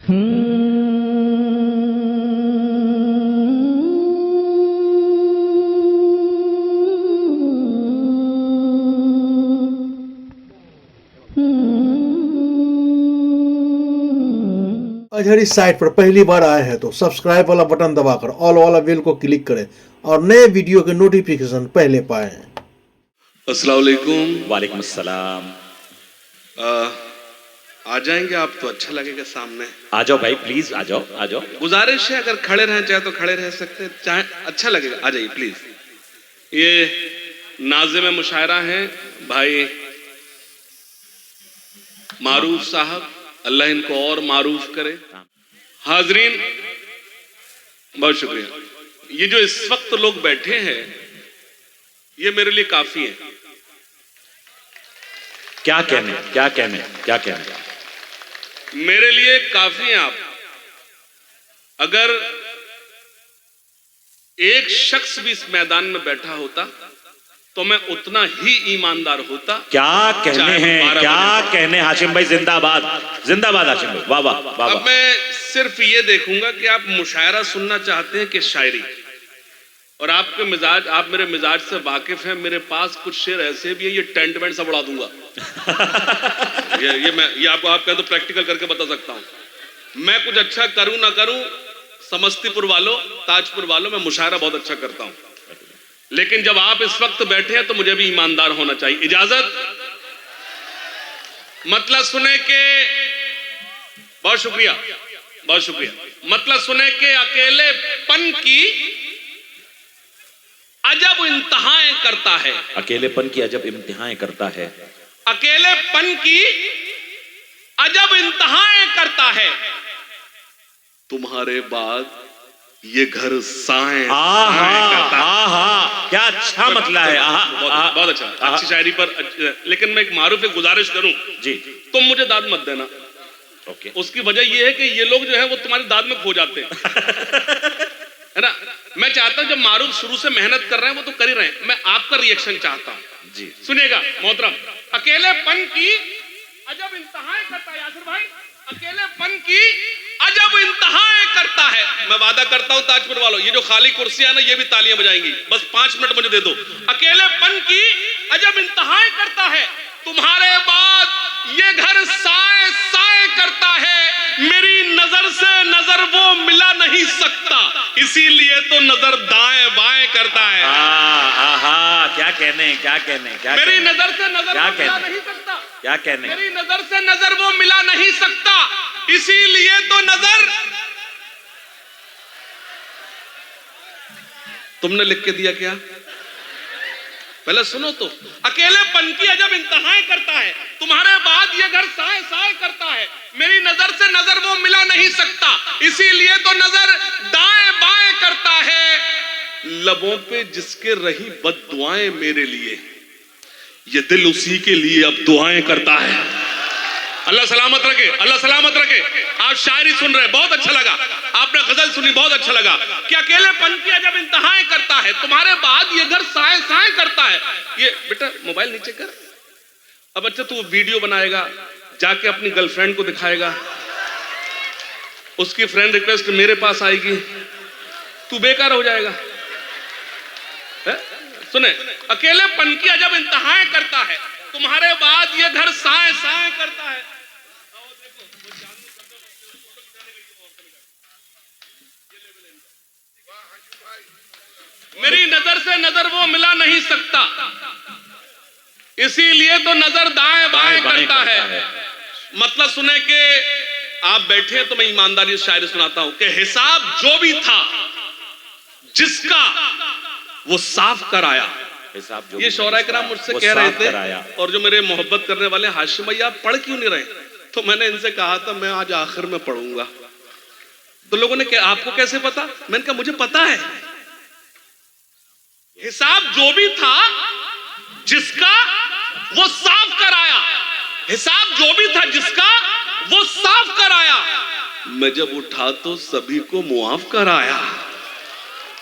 अजहर इस साइट पर पहली बार आए हैं तो सब्सक्राइब वाला बटन दबाकर ऑल वाला बेल को क्लिक करें और नए वीडियो के नोटिफिकेशन पहले पाएं। अस्सलाम वालेकुम। वालेकुम अस्सलाम। आ जाएंगे आप तो अच्छा लगेगा सामने। आ जाओ भाई, प्लीज आ जाओ, आ जाओ। गुजारिश है, अगर खड़े रहें चाहे तो खड़े रह सकते हैं, चाहे अच्छा लगेगा, आ जाइए प्लीज। ये नाज़िम मुशायरा हैं भाई मारूफ साहब, अल्लाह इनको और मारूफ करे। हाजरीन, बहुत शुक्रिया। ये जो इस वक्त लोग बैठे हैं ये मेरे लिए काफी है। क्या कहने, क्या कहने, क्या कहने, मेरे लिए काफी हैं आप। अगर एक शख्स भी इस मैदान में बैठा होता तो मैं उतना ही ईमानदार होता। क्या कहने हैं, क्या कहने। हाशिम भाई जिंदाबाद, जिंदाबाद हाशिम भाई, वाह वाह वाह। अब मैं सिर्फ ये देखूंगा कि आप मुशायरा सुनना चाहते हैं कि शायरी, और आपके मिजाज, आप मेरे मिजाज से वाकिफ हैं। मेरे पास कुछ शेर ऐसे भी है, ये टेंट वेंट सब उड़ा दूंगा। ये आपको, आप कहें तो प्रैक्टिकल करके बता सकता हूं। मैं कुछ अच्छा करूं ना करूं, समस्तीपुर वालों, ताजपुर वालों, मैं मुशायरा बहुत अच्छा करता हूं। लेकिन जब आप इस वक्त बैठे हैं तो मुझे भी ईमानदार होना चाहिए। इजाजत, मतलब सुने के, बहुत शुक्रिया, बहुत शुक्रिया। मतलब सुने के अकेलेपन की अजब इम्तिहान करता है। अकेलेपन की अजब इम्तिहान करता है। अकेलेपन की अजब इम्तिहान करता है। तुम्हारे बाद ये घर साए करता है। क्या अच्छा मतलब है। बहुत अच्छा, अच्छी शायरी पर। लेकिन मैं एक मारूफ एक गुजारिश करूं जी, तुम मुझे दाद मत देना। ओके। उसकी वजह ये है कि ये लोग जो है वो तुम्हारी दाद में खो जाते हैं। है ना। मैं चाहता हूं जब मारूफ शुरू से मेहनत कर रहे हैं वो तो कर ही रहे हैं, मैं आपका रिएक्शन चाहता हूं जी। सुनिएगा मोहतरम। अकेलेपन की अजब इंतहाएं करता है यासिर भाई, अकेलेपन की अजब इंतहाएं करता है। मैं वादा करता हूं ताजपुर वालों, ये जो खाली कुर्सियां ना ये भी तालियां बजाएंगी। बस 5 मिनट मुझे दे दो। अकेलेपन की अजब इंतहाएं करता है, तुम्हारे बाद ये घर साए साए करता है। मेरी नजर से नजर वो मिला नहीं सकता, इसीलिए तो नजर दाएं बाएं करता है। क्या कहने, क्या कहने, क्या मेरी नजर से नजर क्या वो मिला कहने? नहीं सकता, क्या कहने। मेरी नजर से नजर वो मिला नहीं सकता, इसीलिए तो नजर। तुमने लिख के दिया क्या? पहले सुनो तो। अकेलेपन की अजब इंतहाएं करता है, तुम्हारे बाद ये घर साए साए करता है। मेरी नजर से नजर वो मिला नहीं सकता, इसीलिए तो नजर दाएं बाएं करता है। लबों पे जिसके रही बद्दुआएं मेरे लिए, ये दिल उसी के लिए अब दुआएं करता है। अल्लाह सलामत रखे, अल्लाह सलामत रखे। आप शायरी सुन रहे, बहुत अच्छा लगा। आपने गजल सुनी, बहुत अच्छा लगा। कि अकेलेपन की अजब इंतहाएं करता है, तुम्हारे बाद ये घर साए साए करता है। ये बेटा मोबाइल नीचे कर। अब अच्छा तू वीडियो बनाएगा, जाके अपनी गर्लफ्रेंड को दिखाएगा, उसकी फ्रेंड रिक्वेस्ट मेरे पास आएगी, तू बेकार हो जाएगा। सुने, अकेलेपन की अजब इंतहाएं करता है, तुम्हारे बाद ये घर साए साए करता है। मेरी नजर से नजर वो मिला नहीं सकता, इसीलिए तो नजर दाएं बाएं करता है। मतलब सुने के आप बैठे हैं तो मैं ईमानदारी से शायरी सुनाता हूं कि हिसाब जो भी था जिसका वो साफ कराया। ये शौरा किराम मुझसे कह रहे थे, और जो मेरे मोहब्बत करने वाले हाशिम भाई, आप पढ़ क्यों नहीं रहे? तो मैंने इनसे कहा था मैं आज आखिर में पढ़ूंगा। तो लोगों ने कहा आपको कैसे पता? मैंने कहा मुझे पता है। हिसाब जो भी था जिसका वो साफ कराया, हिसाब जो भी था जिसका वो साफ कराया। मैं जब उठा तो सभी को मुआफ कराया।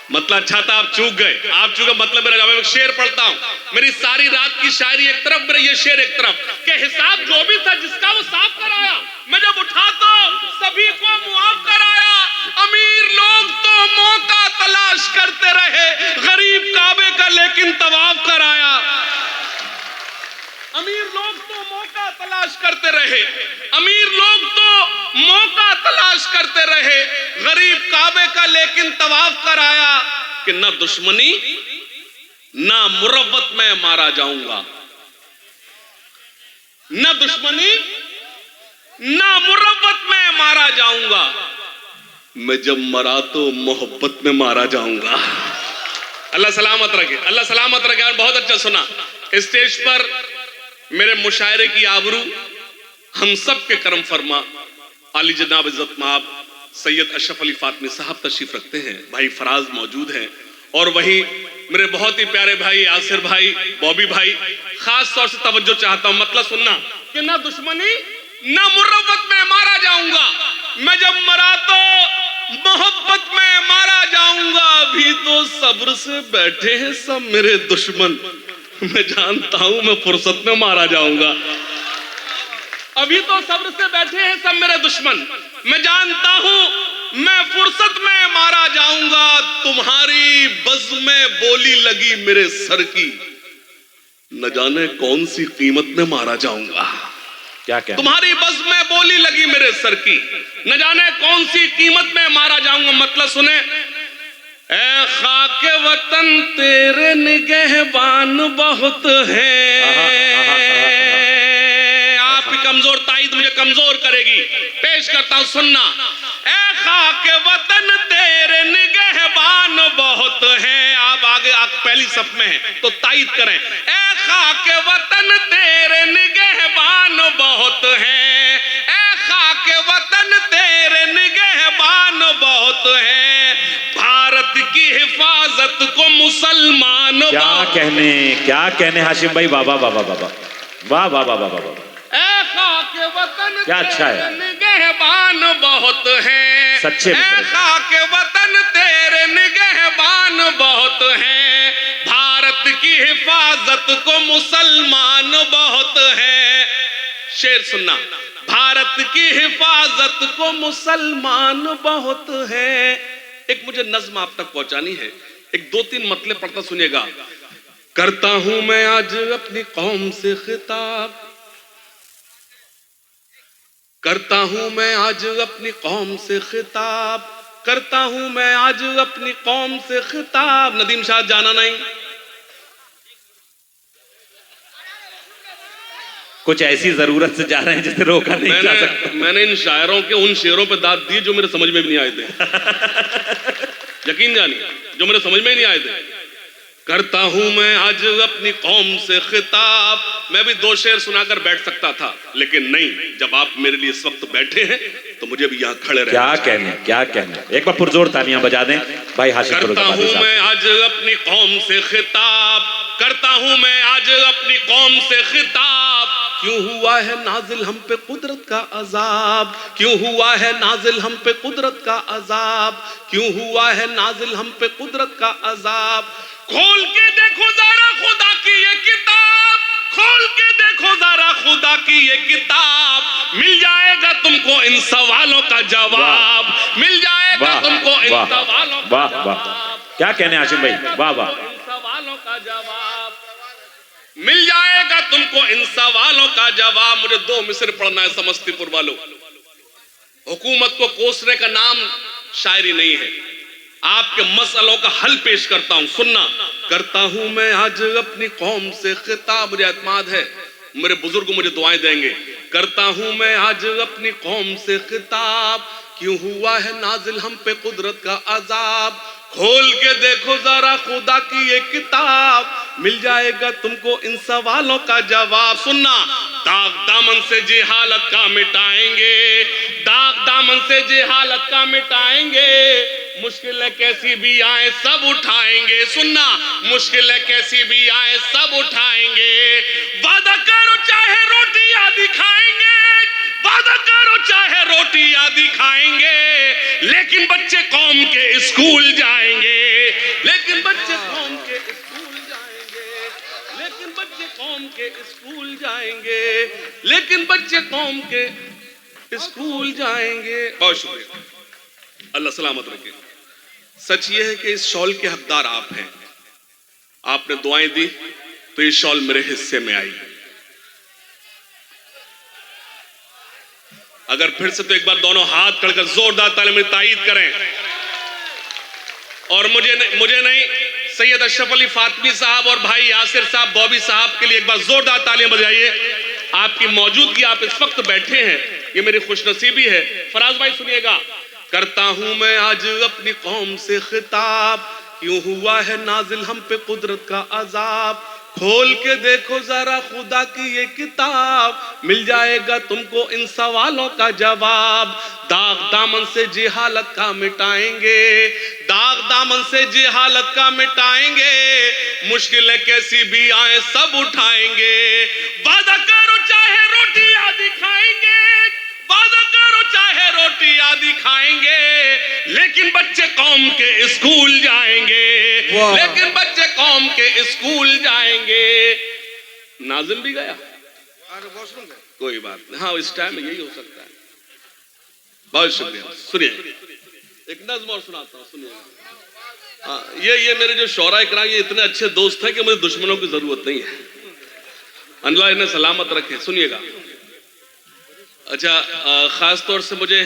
मतलब अच्छा था, आप चूक गए, आप चूक गए। मतलब मेरा जवाब, एक शेर पढ़ता हूं, मेरी सारी रात की शायरी एक तरफ, मेरा ये शेर एक तरफ। कि हिसाब जो भी था जिसका वो साफ कराया, मैं जब उठा तो सभी को तलाश करते रहे, अमीर लोग तो मौका तलाश करते रहे, गरीब काबे का लेकिन तवाफ कराया कि ना दुश्मनी ना मुरव्वत में मारा जाऊंगा, ना दुश्मनी ना मुरव्वत में मारा जाऊंगा, मैं जब मरा तो मोहब्बत में मारा जाऊंगा। अल्लाह सलामत रखे, अल्लाह सलामत रखे। और बहुत अच्छा सुना, स्टेज पर मेरे मुशायरे की आबरू हम सब के करम फरमा आली जनाब इज्जत माब सैयद अशरफ अली फातमी साहब तशरीफ रखते हैं, भाई फराज मौजूद हैं, और वही मेरे बहुत ही प्यारे भाई यासिर भाई, बॉबी भाई। खास तौर से तवज्जो चाहता हूं, मतलब सुनना कि ना दुश्मनी ना मुरव्वत में मारा जाऊंगा, मैं जब मरा तो मोहब्बत में मारा जाऊंगा। अभी तो सब्र से बैठे हैं सब मेरे दुश्मन, मैं जानता हूं मैं फुर्सत में मारा जाऊंगा। अभी तो सब्र से बैठे हैं सब मेरे दुश्मन, मैं जानता हूं मैं फुर्सत में मारा जाऊंगा। तुम्हारी बज़्म में बोली लगी मेरे सर की, न जाने कौन सी कीमत में मारा जाऊंगा। क्या तुम्हारी बज़्म में बोली लगी मेरे सर की, न जाने कौन सी कीमत में मारा जाऊंगा। मतलब सुने, ऐ खाके वतन तेरे निगहबान बहुत हैं। आपकी कमजोर ताईद मुझे कमजोर करेगी, पेश करता हूं सुनना। ऐ खाके वतन तेरे निगहबान बहुत हैं। आप आगे पहली सफ में हैं तो ताईद करें। ऐ खाके वतन तेरे निगहबान बहुत हैं, ऐ खाके वतन तेरे निगहबान बहुत हैं। भारत की हिफाजत को मुसलमान क्या कहने हाशिम भाई, वाह वाह वाह वाह वाह वाह वाह वाह वाह वाह। ऐ खाके वतन क्या अच्छा है, निगहबान बहुत हैं, सच्चे में। ऐ खाके वतन तेरे निगहबान बहुत हैं। भारत की हिफाजत को मुसलमान बहुत हैं। शेर सुनना, भारत की हिफाजत को मुसलमान बहुत हैं। एक मुझे नज्म आप तक पहुंचानी है, एक दो तीन मतले पढ़ता सुनिएगा। करता हूं मैं आज अपनी कौम से खिताब, करता हूं मैं आज अपनी कौम से खिताब, करता हूं मैं आज अपनी कौम से खिताब। नदीम शाह जाना नहीं, कुछ ऐसी जरूरत से जा रहे हैं जिसे रोका नहीं जा सकता। मैंने इन शायरों के उन शेरों पे दाद दिए जो मेरे समझ में भी नहीं आए थे। यकीन जानिए, जो मेरे समझ में ही नहीं आए थे। करता हूं मैं आज अपनी कौम से खिताब। मैं भी दो शेर सुनाकर बैठ सकता था, लेकिन नहीं, जब आप मेरे लिए इस वक्त बैठे हैं तो मुझे भी यहाँ खड़े रहना। क्या कहने, एक बार पुरजोर तालियां बजा दें भाई हाशिम। करता हूं मैं आज अपनी कौम से खिताब, करता हूं मैं आज अपनी कौम से खिताब। क्यों हुआ है नाजिल हम पे कुदरत का अजाब, क्यों हुआ है नाजिल हम पे कुदरत का अजाब, क्यों हुआ है नाजिल हम पे कुदरत का अजाब। खोल के देखो जरा खुदा की ये किताब, खोल के देखो जरा खुदा की ये किताब। मिल जाएगा तुमको इन सवालों का जवाब, मिल जाएगा तुमको इन सवालों का जवाब। क्या कहने हाशिम भाई, वाह वाह। इन सवालों का जवाब मिल जाएगा तुमको, इन सवालों का जवाब। मुझे दो मिसर पढ़ना है समस्तीपुर वालों। हुकूमत को कोसने का नाम शायरी नहीं है, आपके मसलों का हल पेश करता हूं, सुनना। करता हूं मैं आज अपनी कौम से खिताब, मुझे एतमाद है मेरे बुजुर्ग मुझे दुआएं देंगे। करता हूं मैं आज अपनी कौम से खिताब, क्यों हुआ है नाजिल हम पे कुदरत का अजाब। खोल के देखो जरा खुदा की ये किताब, मिल जाएगा तुमको इन सवालों का जवाब। सुनना, दाग दामन से जेहालत का मिटाएंगे, दाग दामन से जेहालत का मिटाएंगे। मुश्किलें कैसी भी आए सब उठाएंगे, सुनना, मुश्किलें कैसी भी आए सब उठाएंगे। वादा करो चाहे रोटी आदि खाएंगे, वादा करो चाहे रोटी आदि खाएंगे, लेकिन बच्चे कौम के स्कूल जाएंगे, लेकिन बच्चे कौम के स्कूल जाएंगे, लेकिन बच्चे कौम के स्कूल जाएंगे, लेकिन बच्चे कौम के स्कूल जाएंगे। बहुत शुक्रिया, अल्लाह सलामत रखे। सच ये है कि इस शॉल के हकदार आप हैं। आपने दुआएं दी तो ये शॉल मेरे हिस्से में आई। अगर फिर से तो एक बार दोनों हाथ खड़कर जोरदार ताली में तायीद करें। और मुझे नहीं, सैयद अशरफ अली फातमी साहब और भाई यासिर साहब बॉबी साहब के लिए एक बार जोरदार तालियां बजाइए। आपकी मौजूदगी, आप इस वक्त बैठे हैं, ये मेरी खुशनसीबी है। फराज भाई सुनिएगा। करता हूं मैं आज अपनी कौम से खिताब, क्यों हुआ है नाजिल हम पे कुदरत का अजाब। खोल के देखो जरा खुदा की ये किताब, मिल जाएगा तुमको इन सवालों का जवाब। दाग दामन से जिहालत का मिटाएंगे, दाग दामन से जिहालत का मिटाएंगे। मुश्किलें कैसी भी आए सब उठाएंगे। वादा करो चाहे रोटी आदि खाएंगे, वादा करो चाहे रोटी आदि खाएंगे, लेकिन बच्चे कौम के स्कूल जाएंगे, लेकिन बच्चे कौम के स्कूल जाएंगे। नाज़िम भी गया, कोई बात नहीं, हाँ इस टाइम में यही हो सकता है। बहुत शुक्रिया। सुनिए एक नज़्म और सुनाता हूँ, सुनिए। हाँ ये मेरे जो शौरा इकराम ये इतने अच्छे दोस्त हैं कि मुझे दुश्मनों की जरूरत नहीं है। अल्लाह इन्हें सलामत रखे। सुनिएगा। अच्छा, खास तौर से मुझे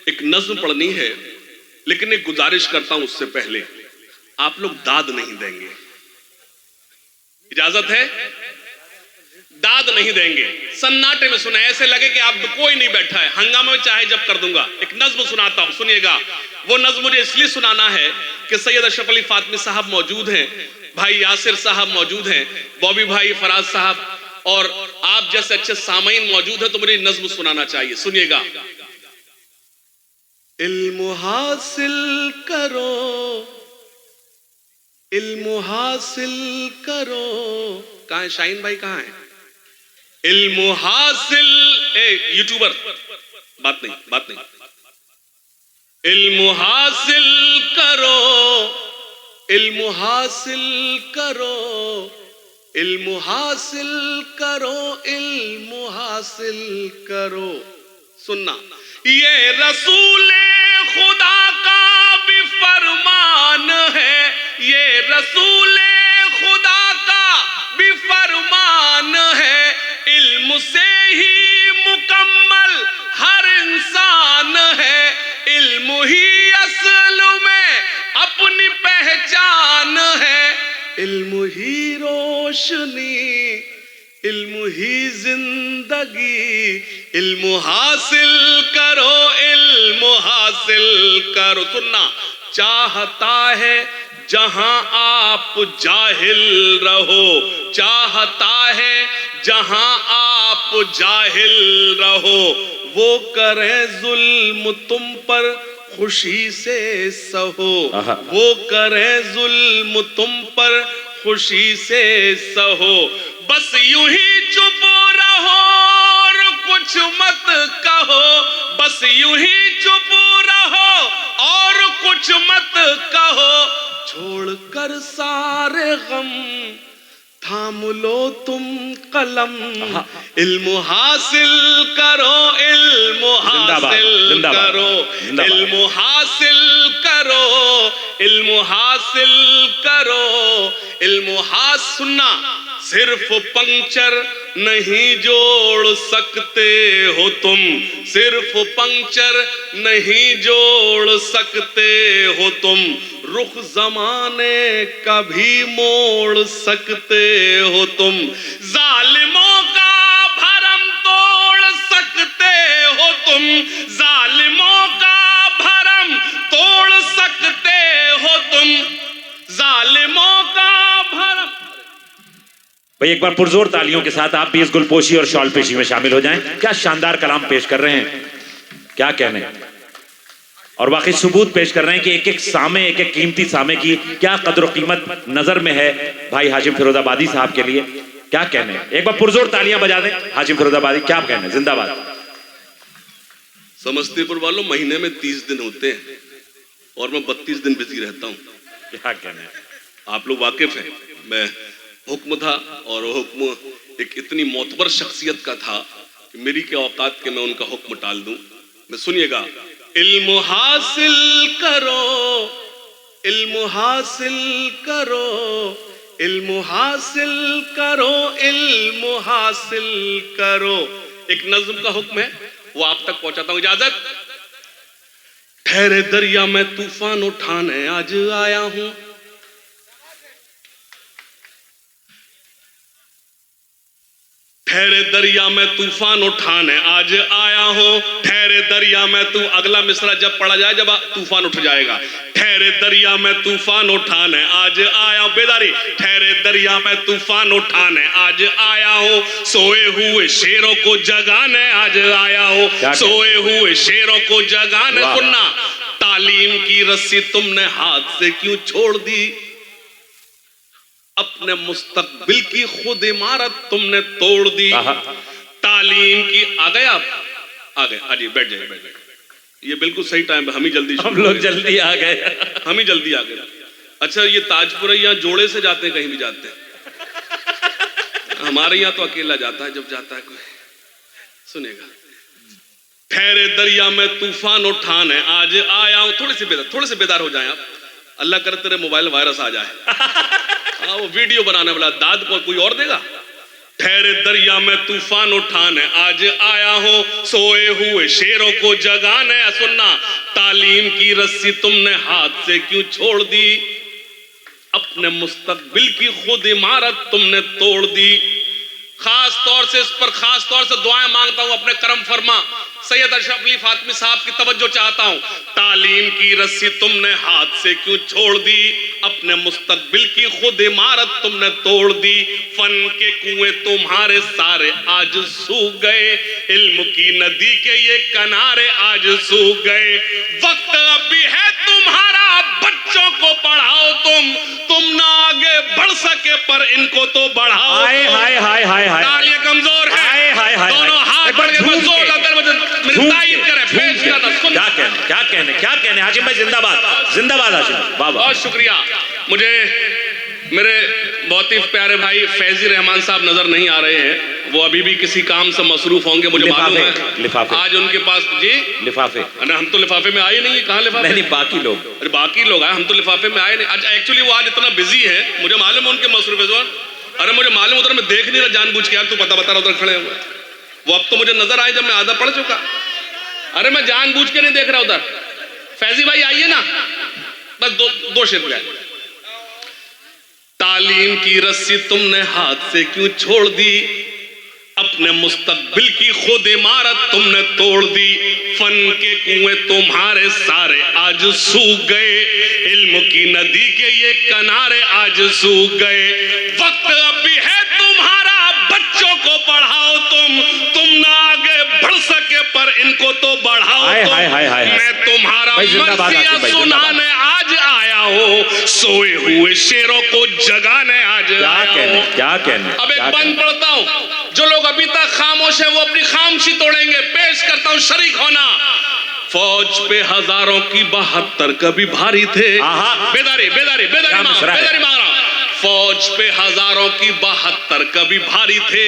एक नज़्म पढ़नी है, लेकिन एक गुजारिश करता हूं उससे पहले, आप लोग दाद नहीं देंगे, इजाजत है? दाद नहीं देंगे, सन्नाटे में सुना, ऐसे लगे कि आप कोई नहीं बैठा है, हंगामा में चाहे जब कर दूंगा। एक नज़्म सुनाता हूं, सुनिएगा। वो नज़्म मुझे इसलिए सुनाना है कि सैयद अशरफ अली फातमी साहब मौजूद हैं, भाई यासिर साहब मौजूद हैं, बॉबी भाई, फराज साहब और आप जैसे अच्छे सामीन मौजूद है, तो मुझे नज़्म सुनाना चाहिए। सुनिएगा। इल्म हासिल करो, इल्म हासिल करो। कहाँ है शाहीन भाई, कहाँ है? इल्म हासिल, यूट्यूबर, बात नहीं। इल्म हासिल करो, इल्म हासिल करो, इल्म हासिल करो, इल्म हासिल करो। सुनना, ये रसूले खुदा का भी फरमान है, ये रसूले खुदा का भी फरमान है। इल्म से ही मुकम्मल हर इंसान है, इल्म ही असल में अपनी पहचान है। इल्म ही रोशनी, इल्म ही जिंदगी, इल्म हासिल करो, इल्म हासिल करो। सुनना, चाहता है जहां आप जाहिल रहो, चाहता है जहां आप जाहिल रहो। वो करे जुल्म तुम पर खुशी से सहो, वो करे जुल्म तुम पर खुशी से सहो। बस यूं ही चुप रहो और कुछ मत कहो, बस यूं ही चुप रहो और कुछ मत कहो। छोड़कर सारे गम थाम लो तुम कलम, इल्म हासिल करो, इल्म हासिल करो, इल्म हासिल करो, इल्म हासिल करो, इल्म हासिल। सुनना, सिर्फ पंक्चर नहीं जोड़ सकते हो तुम, सिर्फ पंक्चर नहीं जोड़ सकते हो तुम। रुख जमाने का भी मोड़ सकते हो तुम। जालिमों का भरम तोड़ सकते हो तुम, जालिमों का भरम तोड़ सकते हो तुम, जालिमों का भरम। भाई एक बार पुरजोर तालियों के साथ आप भी इस गुलपोशी और शॉलपेशी में शामिल हो जाएं। क्या शानदार कलाम पेश कर रहे हैं, क्या कहने, और वाकई सबूत पेश कर रहे हैं कि एक एक सामे, एक एक कीमती सामे की क्या कदर कीमत नजर में है भाई हाशिम फिरोजाबादी साहब के लिए। क्या कहने, एक बार पुरजोर तालियां बजा दें हाशिम फिरोजाबादी, क्या कहने, जिंदाबाद। समस्तीपुर वालों, महीने में 30 दिन होते हैं और मैं 32 दिन बिजी रहता हूँ। क्या कहने, आप लोग वाकिफ हैं, मैं हुक्म था और हुक्म एक इतनी मोतबर शख्सियत का था कि मेरी क्या औकात के मैं उनका हुक्म टाल दूं। मैं सुनिएगा। इल्म हासिल करो, इल्म हासिल करो, इल्म हासिल करो, इल्म हासिल करो। एक नज़्म का हुक्म है, वो आप तक पहुंचाता हूं। इजाजत। ठहरे दरिया में तूफान उठाने आज आया हूं, ठहरे दरिया में तूफान उठाने आज आया हूं, ठहरे दरिया में तू, अगला मिसरा जब पढ़ा जाए जब तूफान उठ जाएगा। ठहरे दरिया में तूफान उठाने आज आया, बेदारी, ठहरे दरिया में तूफान उठाने आज आया हूं, सोए हुए शेरों को जगाने आज आया हूं, सोए हुए शेरों को जगाने। सुनना, तालीम की रस्सी तुमने हाथ से क्यों छोड़ दी, अपने मुस्तकबिल की खुद इमारत तुमने तोड़ दी। तालीम की, आ गए आप, आ गए, आइए बैठ जाइए, बैठ जाइए, ये बिल्कुल सही टाइम है, हम ही जल्दी, हम लोग जल्दी आ गए, हम ही जल्दी आ गए। अच्छा, ये ताजपुर यहाँ जोड़े से जाते हैं, कहीं भी जाते हैं, हमारे यहाँ तो अकेला जाता है जब जाता है कोई। सुनेगा, ठहरे दरिया में तूफान उठाने आज आया हूं, थोड़े से बेदार हो जाए आप, अल्लाह करे तेरे मोबाइल वायरस आ जाए। हाँ, वो वीडियो बनाने वाला दाद को कोई और देगा। ठहरे दरिया में तूफान उठाने आज आया हूं, सोए हुए शेरों को जगाने। सुनना, तालीम की रस्सी तुमने हाथ से क्यों छोड़ दी, अपने मुस्तकबिल की खुद इमारत तुमने तोड़ दी। खास तौर से इस पर खास तौर से दुआएं मांगता हूं, अपने करम फरमा सैयद अशरफ अली फातमी साहब की तवज्जो चाहता हूं। तालीम की रस्सी तुमने हाथ से क्यों छोड़ दी, अपने मुस्तकबिल की खुद इमारत तुमने तोड़ दी। फन के कुएं तुम्हारे सारे आज सूख गए, इल्म की नदी के ये किनारे आज सूख गए। वक्त अभी है तुम्हारा, बच्चों को पढ़ाओ तुम ना आगे बढ़ सके पर इनको तो बढ़ाओ। हाय हाय हाय हाय हाय, तालियां कमजोर है, हाय हाय हाय, दोनों हाथ बढ़ के जोर लगाकर मेरी तारीफ करें, पेश करना। क्या कहने हाशिम भाई, जिंदाबाद जिंदाबाद हाशिम, बहुत शुक्रिया। मुझे मेरे बहुत ही प्यारे भाई फैजी रहमान साहब नजर नहीं आ रहे हैं, वो अभी भी किसी काम से मसरूफ होंगे, मुझे मालूम है। लिफाफे आज उनके पास, जी लिफाफे, अरे हम तो लिफाफे में आए नहीं है, कहाँ लिफाफे? नहीं, बाकी लोग, अरे बाकी लोग आए, हम तो लिफाफे में आए नहीं। आज एक्चुअली वो आज इतना बिजी है, मुझे मालूम है उनके मसरूफ है। अरे मुझे मालूम, उधर मैं देख नहीं रहा जानबूझ के, यार तू बता रहा उधर खड़े हुए, वो अब तो मुझे नजर आए जब मैं आधा पढ़ चुका। अरे मैं जानबूझ के नहीं देख रहा उधर। फैजी भाई आइए ना, बस दो शेर गए। तालीम की रस्सी तुमने हाथ से क्यों छोड़ दी, अपने मुस्तकबिल की खुद इमारत तुमने तोड़ दी। फन के कुएं तुम्हारे सारे आज सूख गए, इल्म की नदी के ये किनारे आज सूख गए। वक्त अभी है तुम्हारा, बच्चों को पढ़ाओ तुम ना आगे बढ़ सके पर इनको तो बढ़ाओ तुम। मैं तुम्हारा मर्सिया सुनाने आज आया हूँ, सोए हुए शेरों को जगाने आज आया हूँ। क्या कहने? अब एक बंद पढ़ता हूँ, जो लोग अभी तक खामोश हैं वो अपनी खामोशी तोड़ेंगे। पेश करता हूँ, शरीक होना। फौज पे हजारों की 72 कभी भारी थे। बेदारी बेदारी बेदारी मांग रहा। फौज पे हजारों की 72 कभी भारी थे,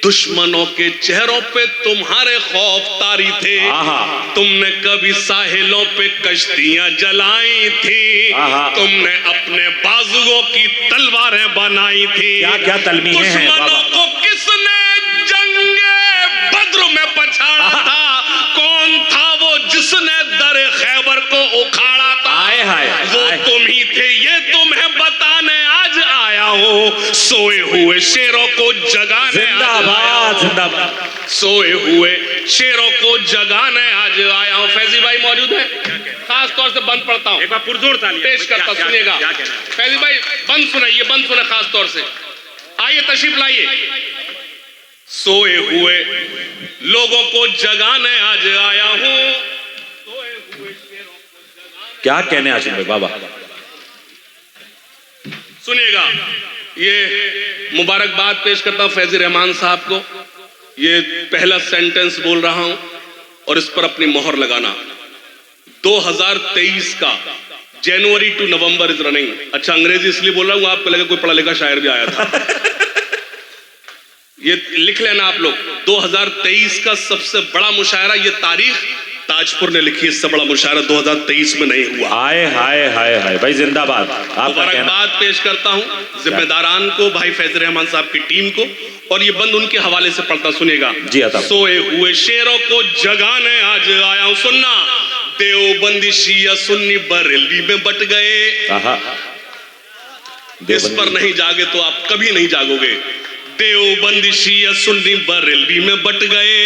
दुश्मनों के चेहरों पे तुम्हारे खौफ तारी थे। तुमने कभी साहिलों पे कश्तियां जलाई थी, तुमने अपने बाजुओं की तलवारें बनाई थी। क्या तलमीहें हैं बाबा। दुश्मनों को किसने जंगे बद्र में पछाड़ा था, कौन था वो जिसने दर खैबर को उखाड़ा था। वो तुम ही थे, ये तुम्हें बताने आज आया हूँ, सोए हुए शेरों को जगाने। जिंदाबाद जिंदाबाद, सोए हुए शेरों को जगाने आज आया हूँ। फैजी भाई मौजूद है, खास तौर से बंद पढ़ता हूँ, एक बार पुरजोर तालियां पेश करता, सुनिएगा। फैजी भाई बंद सुनाइए, बंद सुने खास तौर से। आइए तशरीफ लाइए। सोए हुए लोगों को जगाने आज आया हूँ, क्या कहने हाशिम भाई बाबा। सुनिएगा, ये मुबारकबाद पेश करता हूं फैजी रहमान साहब को। ये पहला सेंटेंस बोल रहा हूं और इस पर अपनी मोहर लगाना। 2023 का जनवरी टू नवंबर इज रनिंग। अच्छा, अंग्रेजी इसलिए बोल रहा हूं, आपको लगा कोई पढ़ा लिखा शायर भी आया था। ये लिख लेना आप लोग, 2023 का सबसे बड़ा मुशायरा, ये तारीख ताजपुर ने लिखी, इससे बड़ा मुशायरा 2023 में नहीं हुआ। हाय हाय हाय हाय भाई, जिंदाबाद। आपका मुबारकबाद पेश करता हूँ जिम्मेदारान को, भाई फैज रहमान साहब की टीम को, और ये बंद उनके हवाले से पढ़ता सुनिएगा। जी आता। सोए हुए शेरों को जगाने आज आया हूँ, सुनना। देवबंदी शिया सुन्नी बरेलवी में बट गए। इस पर नहीं जागे तो आप कभी नहीं जागोगे। देवबंदी शिया सुन्नी बरेलवी में बट गए,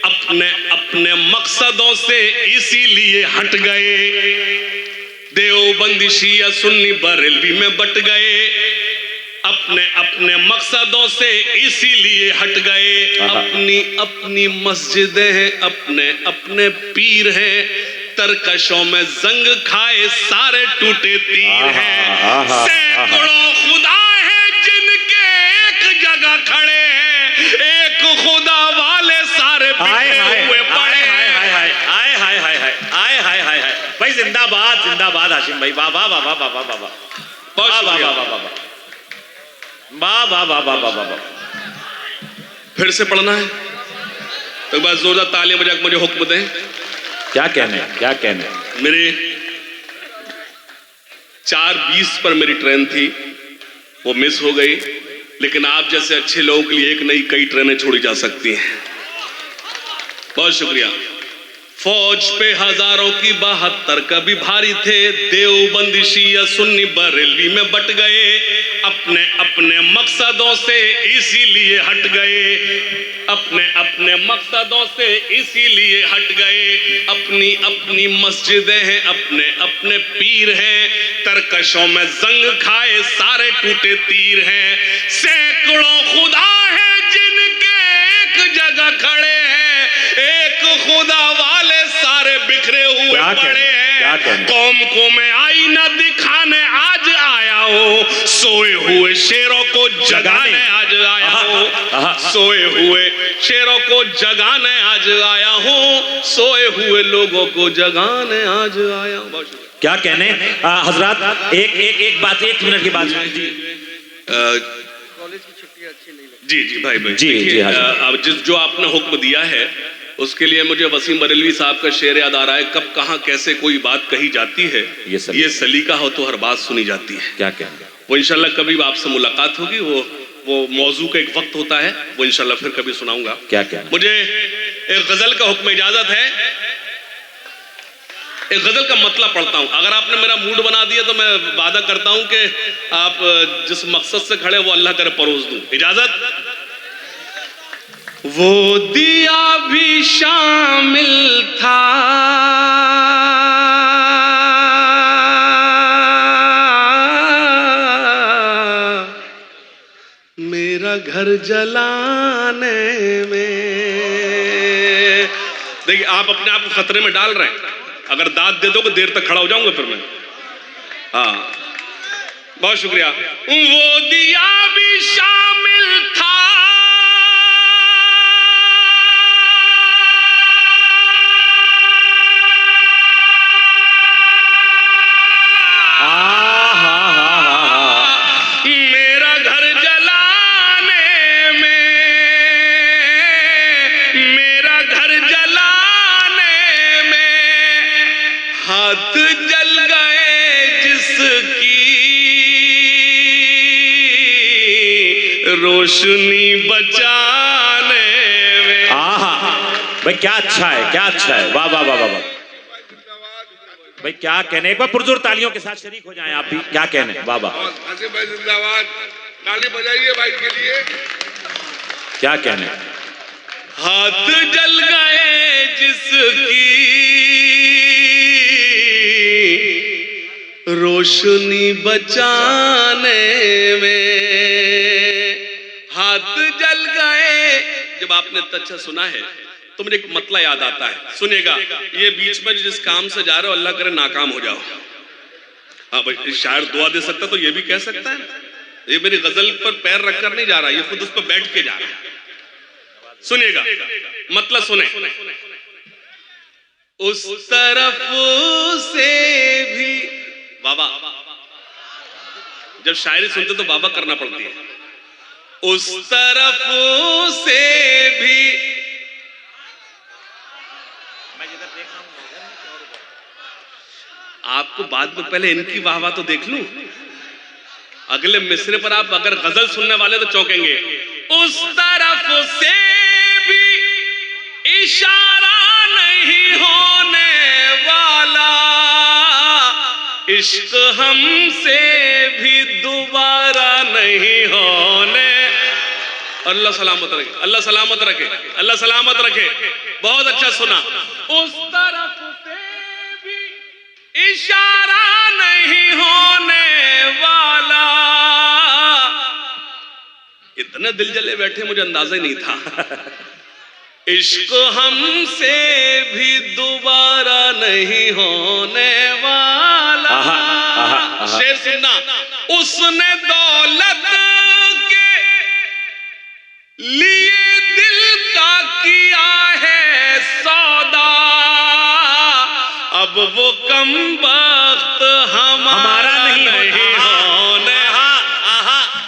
अपने अपने मकसदों से इसीलिए हट गए। देवबंदी शिया सुन्नी बरेलवी में बट गए, अपने अपने मकसदों से इसीलिए हट गए। अपनी अपनी मस्जिदें हैं, अपने अपने पीर हैं, तरकशों में जंग खाए सारे टूटे तीर हैं। सैकड़ों खुदा हैं जिनके एक जगह खड़े हैं, एक खुदा वाले सारे बिखरे हुए पड़े हैं। हाय हाय हाय हाय हाय हाय हाय हाय भाई, जिंदाबाद जिंदाबाद हाशिम भाई, वाह वाह वाह वाह वाह वाह वाह वाह वाह वाह वाह वाह वाह वाह वाह वाह वाह वाह। फिर से पढ़ना है तो बस जोरदार तालियां बजा के मुझे हुक्म दें। क्या कहने, क्या कहने। मेरे 4:20 पर मेरी ट्रेन थी, वो मिस हो गई, लेकिन आप जैसे अच्छे लोगों के लिए एक नई कई ट्रेनें छोड़ी जा सकती हैं। बहुत शुक्रिया। फौज पे हजारों की 72 कभी भारी थे, देवबंदी शिया सुन्नी बरेलवी में बट गए, अपने अपने मकसदों से इसीलिए हट गए। अपने अपने मकसदों से इसीलिए हट गए। अपनी अपनी मस्जिदें हैं, अपने अपने पीर हैं, तरकशों में जंग खाए सारे टूटे तीर हैं। सैकड़ों खुदा हैं जिनके एक जगह खड़े हैं, एक खुदा वाले सारे बिखरे हुए पड़े हैं। कौम को मैं आईना दिखाने आज आया हूँ, सोए हुए शेरों को जगाने आज आया हूँ। सोए हुए शेरों को जगाने आज आया हूँ, सोए हुए लोगों को जगाने आज आया हूँ। क्या कहने हजरात, एक बात, 1 मिनट की बात। कॉलेज की छुट्टी अच्छी नहीं लगी। जी भाई जी अब जो आपने हुक्म दिया है उसके लिए मुझे वसीम बरेलवी साहब का शेर याद आ रहा है, कब कहाँ कैसे कोई बात कही जाती है, ये सलीका हो तो हर बात सुनी जाती है। क्या कहने। वो इंशाल्लाह कभी आपसे मुलाकात होगी, वो मौजू का एक वक्त होता है, वो इंशाल्लाह फिर कभी सुनाऊंगा। क्या क्या। मुझे एक गजल का हुक्म इजाजत है, एक गजल का मतलब पढ़ता हूं। अगर आपने मेरा मूड बना दिया तो मैं वादा करता हूं कि आप जिस मकसद से खड़े वो अल्लाह करे परोस दूं। इजाजत। वो दिया भी शामिल था मेरा घर जलाने में। देखिए आप अपने आप को खतरे में डाल रहे हैं, अगर दाद दे दोगे देर तक खड़ा हो जाऊंगा फिर मैं। हाँ बहुत शुक्रिया। वो दिया भी शामिल था मेरा घर जलाने में, मेरा घर जलाने में हाथ जल गए जिसकी रोशनी बचाने में। भाई क्या अच्छा है, क्या अच्छा है, वाह वाह वाह वाह। भाई क्या कहने, एक बार पुरजोर तालियों के साथ शरीक हो जाएं आप भी। क्या कहने, वाह वाह। आसिफ भाई जिंदाबाद, ताली बजाइए भाई के लिए। क्या कहने। हाथ जल गए जिसकी रोशनी बचाने में, हाथ जल गए। जब आपने अच्छा सुना है तो मुझे एक मतला याद आता है, सुनिएगा। ये बीच में जिस काम से जा रहे हो अल्लाह करे नाकाम हो जाओ। हाँ भाई शायर दुआ दे सकता तो ये भी कह सकता है। ये मेरी गजल पर पैर रखकर नहीं जा रहा, ये खुद उस पर बैठ के जा रहा है। सुनिएगा मतलब सुने। उस तरफ से भी बाबा, जब शायरी सुनते तो बाबा करना पड़ती है। उस तरफ से भी आपको बाद में पहले इनकी वाहवा तो देख लूं, अगले मिसरे पर आप अगर गजल सुनने वाले तो चौंकेंगे। उस तरफ से भी इशारा नहीं होने वाला, इश्क हमसे भी दोबारा नहीं होने। अल्लाह सलामत रखे, अल्लाह सलामत रखे, अल्लाह सलामत रखे। बहुत अच्छा सुना। उस तरफ से भी इशारा नहीं होने वाला। इतने दिल जले बैठे मुझे अंदाजा ही नहीं था। इश्क हमसे भी दोबारा नहीं होने वाला। शेर सुनना। उसने दौलत के लिए दिल का किया है सौदा, अब वो कम वक्त हमारा नहीं होने।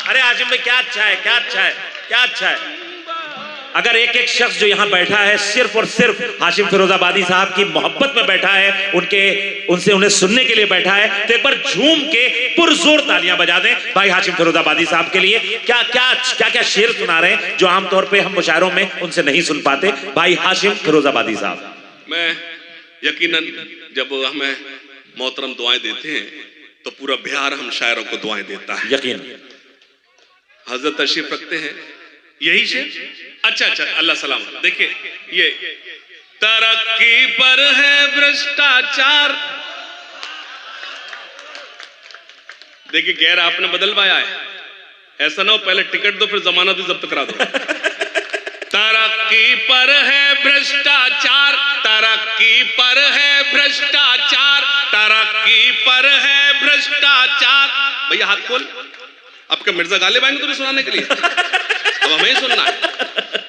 अरे आजिम भाई क्या अच्छा है, क्या अच्छा है, क्या अच्छा है। अगर एक एक शख्स जो यहाँ बैठा है सिर्फ और सिर्फ हाशिम फिरोजाबादी साहब की मोहब्बत में बैठा है, उन्हें सुनने के लिए बैठा है, तो एक बार झूम के पुरजोर तालियां बजा दें भाई हाशिम फिरोजाबादी साहब के लिए। क्या क्या क्या क्या शेर सुना रहे हैं जो आमतौर पे हम मुशायरों में उनसे नहीं सुन पाते। भाई हाशिम फिरोजाबादी साहब। मैं यकीनन जब हमें मोहतरम दुआएं देते हैं तो पूरा बिहार हम शायरों को दुआएं देता है। यकीन। हजरत तशरीफ रखते हैं, यही शेर। अच्छा अच्छा, अल्लाह सलाम। देखिए ये तरक्की पर है भ्रष्टाचार। देखिए गैर आपने बदलवाया है, ऐसा ना हो पहले टिकट दो फिर जमानत भी जब्त करा दो। तरक्की पर है भ्रष्टाचार, तरक्की पर है भ्रष्टाचार, तरक्की पर है भ्रष्टाचार। भैया हाथ खोल। आपका मिर्जा गालिब आएंगे तुम्हें सुनाने के लिए, अब हमें ही सुनना है।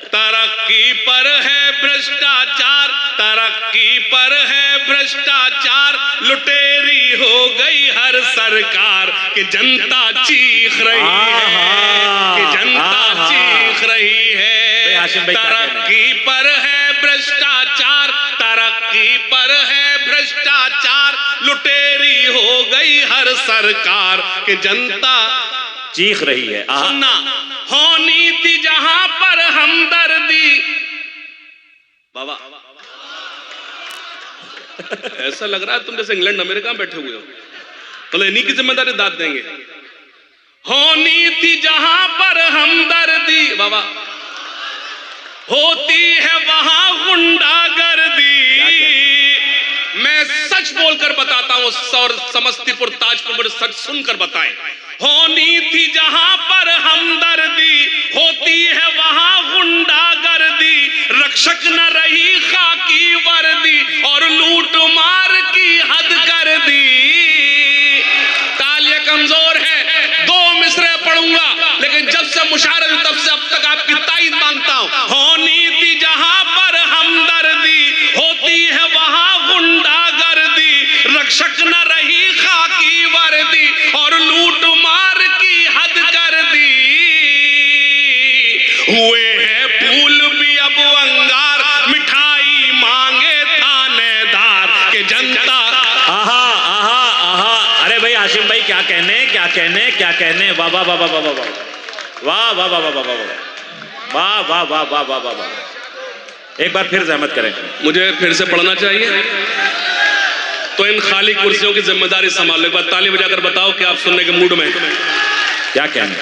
तरक्की पर है भ्रष्टाचार, तरक्की पर है भ्रष्टाचार, लुटेरी हो गई हर सरकार कि जनता चीख रही है, कि जनता चीख रही है। तरक्की पर है भ्रष्टाचार, तरक्की पर है भ्रष्टाचार, लुटेरी हो गई हर सरकार कि जनता चीख रही है। सुनना। होनी थी जहां पर हमदर्दी। बाबा ऐसा लग रहा है तुम जैसे इंग्लैंड अमेरिका में बैठे हुए हो, तो इन्हीं की जिम्मेदारी दाद देंगे। होनी थी जहां पर हमदर्दी, बाबा होती है वहां गुंडागर्दी। मैं सच बोलकर बताता हूं और समस्तीपुर ताजपुर मुझे सच सुनकर बताएं। होनी थी जहां पर हमदर्दी, होती है वहां गुंडागर्दी, रक्षक न रही खाकी वर्दी और लूट मार की हद कर दी। तालियां कमजोर है, दो मिसरे पढ़ूंगा, लेकिन जब से मुशायरा तब से अब तक आपकी ताईद मांगता हूं। होनी थी जहां पर हमदर्दी, होती है वहां गुंडागर्दी, रक्षक न रही खाकी वर्दी और लूट मार की हद कर दी। हुए हैं फूल भी अब अंगार, मिठाई मांगे थानेदार के जनता। आहा आहा आहा। अरे भाई हाशिम भाई क्या कहने, क्या कहने, क्या कहने। वाह वाह वाह वाह वाह वाह वाह वाह वाह वाह वाह वाह वाह वाह वाह वाह वाह वाह। एक बार फिर जहमत करें। मुझे फिर से पढ़ना चाहिए तो इन खाली कुर्सियों की जिम्मेदारी संभालो। एक बार ताली बजाकर बताओ कि आप सुनने के मूड में। क्या कहने।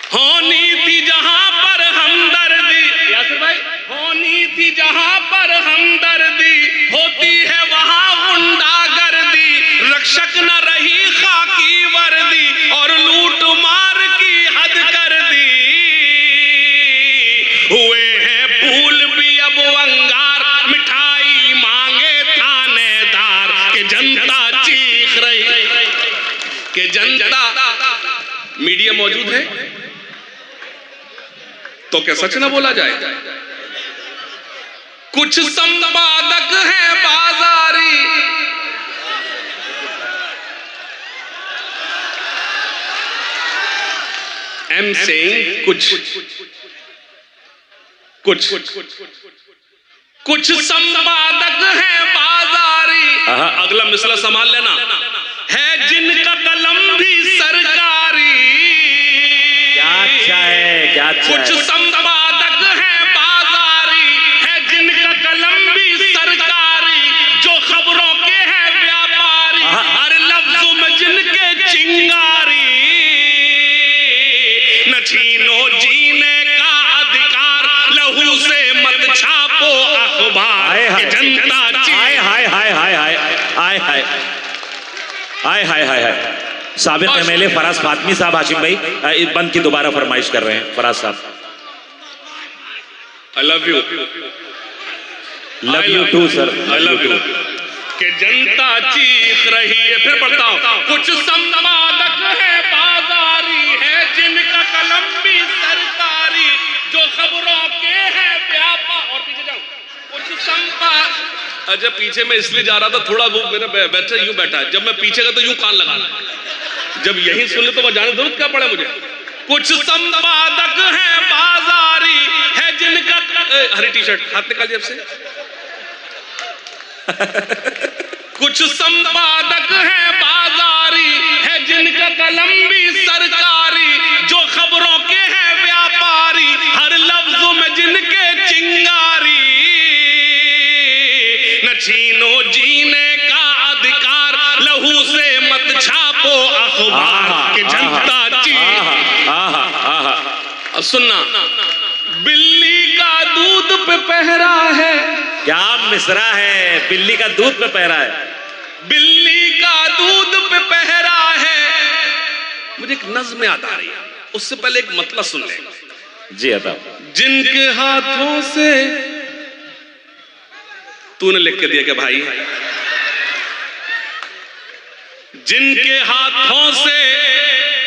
होनी थी जहां पर हमदर्दी, यासिर भाई, होनी थी जहां पर हमदर्दी, होती है वहां गुंडागर्दी, रक्षक न रही खाकी वर्दी और लूट मार की हद कर दी। हुए हैं फूल भी अब अंगार, मिठाई मांगे थानेदार के जनता चीख रही, के जनता। मीडिया मौजूद है तो क्या सच ना बोला जाए? कुछ संपादक हैं बाजारी, एम सेइंग कुछ कुछ संपादक है बाजारी, अगला मिसला संभाल लेना, है जिनका कलम भी सरकारी। क्या अच्छा है, क्या अच्छा कुछ है। संपादक है बाजारी, है जिनका कलम भी सरकारी, जो खबरों के हैं व्यापारी, हर लफ्जों में जिनके चिंगारी। न छीनो जीने का अधिकार, लहू से मत छापो अखबार, कि जनता हाय हाय हाय हाय हाय हाय हाय हाय हाय हाय हाय। साबिक एमएलए फराज फातमी साहब, हाशिम भाई बंद की दोबारा फरमाइश कर रहे हैं। फराज साहब, I love you, love you too sir, I love you. कि जनता चीख रही है, फिर पढ़ता हूं, कुछ संपादक है बाजारी, है जिनका कलम भी सरकारी, जो खबरों के हैं व्यापार। और पीछे जाओ, कुछ संपादक। अच्छा, पीछे मैं इसलिए जा रहा था, थोड़ा वो मेरा बैठा यूं बैठा है, जब मैं पीछे का तो यूं कान लगाना, जब यही सुन ले तो जाने जरूरत क्या पड़े मुझे। कुछ संपादक है बाजारी, है जिनका हरी टी शर्ट हाथ निकाल जेब से। कुछ संपादक है बाजारी, है जिनका कलम भी सरकारी, जो खबरों के हैं व्यापारी, हर लफ्जों में जिनके चिंगारी। न छीनो जीने का अधिकार, लहू से मत छापो अखबार, कि जनता अब सुनना, बिल्ली का दूध पे पहरा है। क्या मिसरा है, बिल्ली का दूध पे पहरा है। बिल्ली का दूध पे पहरा है। मुझे एक नज्म याद आ रही है, उससे पहले एक मतलब सुन ले। जी बताओ। जिनके हाथों से, तूने लिख के दिया क्या भाई, जिनके हाथों से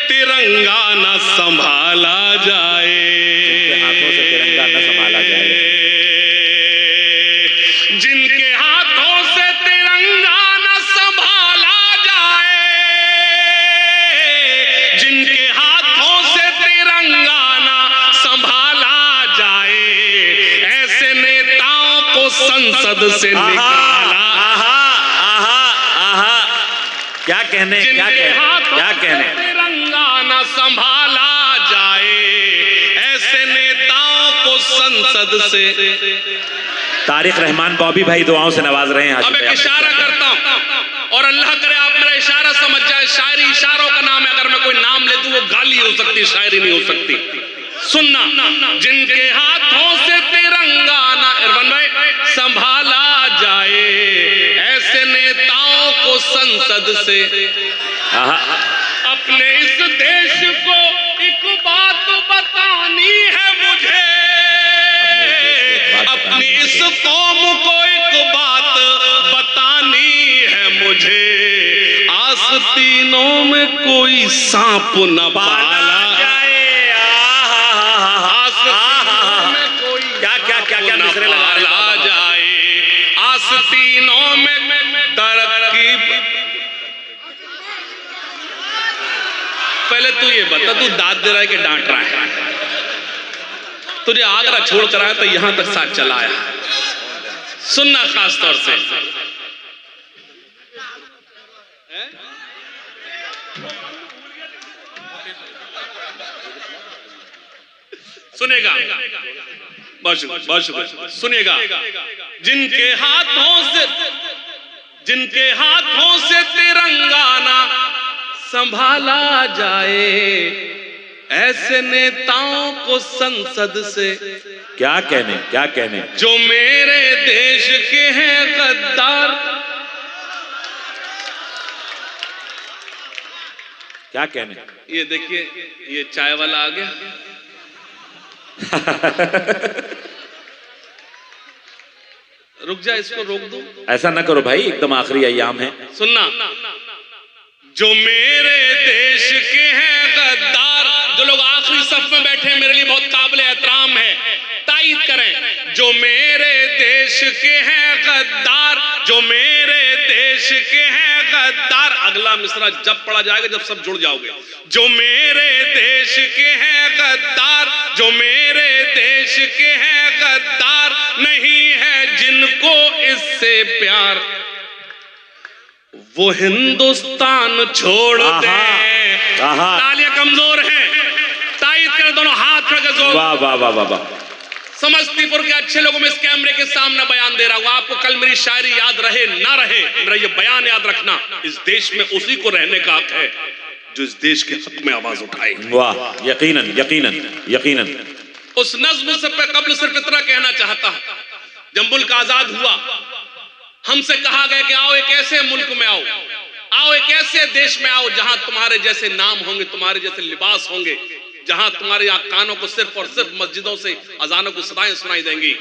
तिरंगा न संभाला जाए, जिनके हाथों से तिरंगा न संभाला जाए, जिनके हाथों से तिरंगा न संभाला जाए, जिनके हाथों से तिरंगा न संभाला जाए, ऐसे नेताओं को संसद से निकाला। क्या कहने, क्या कहने, क्या कहने। तिरंगा न संभाला जाए, ऐसे नेताओं को संसद से। तारिक रहमान बॉबी भाई दुआओं से नवाज रहे हैं। अब एक इशारा करता हूं और अल्लाह करे आप मेरा इशारा समझ जाए। शायरी इशारों का नाम है, अगर मैं कोई नाम ले दूं वो गाली हो सकती, शायरी नहीं हो सकती। सुनना, जिनके हाथों से तिरंगा ना इरफान भाई संभाला जाए, ऐसे नेताओं को संसद से। अपने इस देश को एक बात बतानी है मुझे, अपनी इस कौम को एक बात बतानी है मुझे, आस्तीनों में कोई सांप न पाला जाए, आस्तीनों में कोई क्या क्या क्या क्या मिसरे लगा जाए, आस्तीनों में तरक्की। पहले तू ये बता, तू दाद दे रहा है कि डांट रहा है? तुझे आगरा छोड़ कर आया तो यहां तक साथ चला आया। सुनना खास तौर से, सुनेगा, बहुत शुक्रिया, बहुत शुक्रिया। सुनेगा, जिनके हाथों से तिरंगा ना संभाला जाए, ऐसे नेताओं को संसद से। क्या कहने, क्या कहने। जो मेरे देश के हैं गद्दार। क्या कहने। ये देखिए, ये चाय वाला आ गया। रुक जा, इसको रोक दो। ऐसा ना करो भाई, एकदम आखिरी अय्याम है। सुनना, जो मेरे देश के हैं गद्दार। जो लोग आखिरी सफ में बैठे हैं मेरे लिए बहुत काबिल एहतराम है, तायीद करें। जो मेरे देश के हैं गद्दार, जो मेरे देश के हैं गद्दार। अगला मिसरा जब पढ़ा जाएगा जब सब जुड़ जाओगे। जो मेरे देश के हैं गद्दार, जो मेरे देश के हैं गद्दार, नहीं है जिन इससे प्यार वो हिंदुस्तान छोड़ दे। तालियां कमजोर हैं, तायद कर दोनों हाथ खड़े कर जोर। वाह वाह वाह वाह वाह। समस्तीपुर के अच्छे लोगों में इस कैमरे के सामने बयान दे रहा हूं। आपको कल मेरी शायरी याद रहे ना रहे, मेरा ये बयान याद रखना, इस देश में उसी को रहने का हक है जो इस देश के हक में आवाज उठाए। वाह, यकीनन यकीनन यकीनन। उस नज्म से कबल सिर्फ इतना कहना चाहता हूं, जब मुल्क आजाद हुआ हमसे कहा गया कि आओ एक ऐसे मुल्क में आओ, आओ एक ऐसे देश में आओ जहां तुम्हारे जैसे नाम होंगे, तुम्हारे जैसे लिबास होंगे, जहां तुम्हारे यहाँ कानों को सिर्फ और सिर्फ मस्जिदों से अजानों की सदाएं सुनाई देंगी।